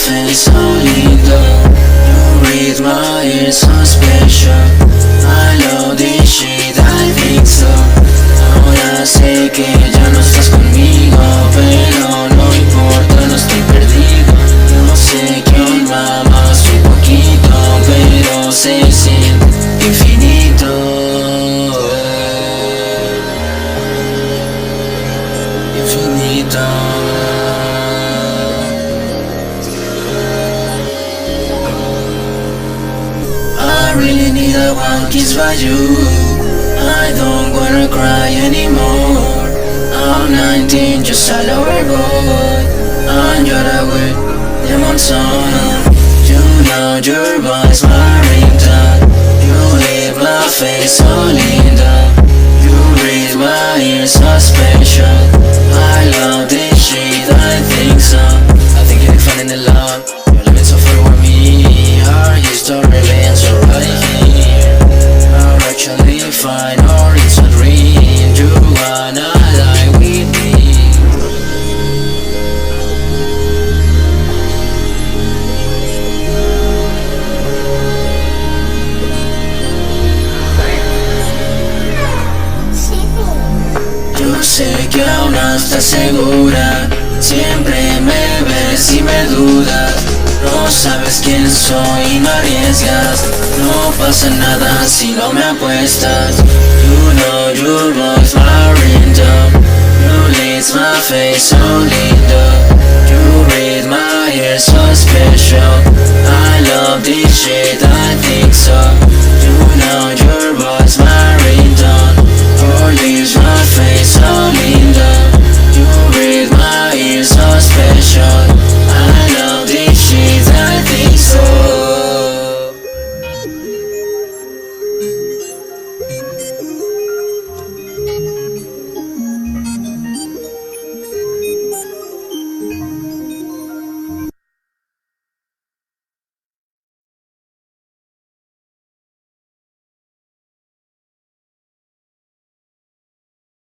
face so lindo. You read my ears so special. I love this shit, I think so. Ahora sé que ya no estás conmigo, pero no importa, no estoy perdido. Yo sé que hoy mamas un poquito, pero se siente infinito. Infinito. I really need a one kiss by you. I don't wanna cry anymore. I'm 19, just a lover boy, and you're away, the monsoon. You know your voice, my ringtone. You leave my face so linda. You read my ears so special. I love this shit, I think so. I think you're finding the love. You're living so far from me. Our history remains right here. Are actually fine or it's a dream. You wanna lie with me. Yo sé que aún no estás segura. Siempre me ves y me dudas. No sabes quién soy y no arriesgas. No pasa nada si no me apuestas. You know your voice, my ringtone. You lead my face so lindo. You read my ears so special. I love this shit.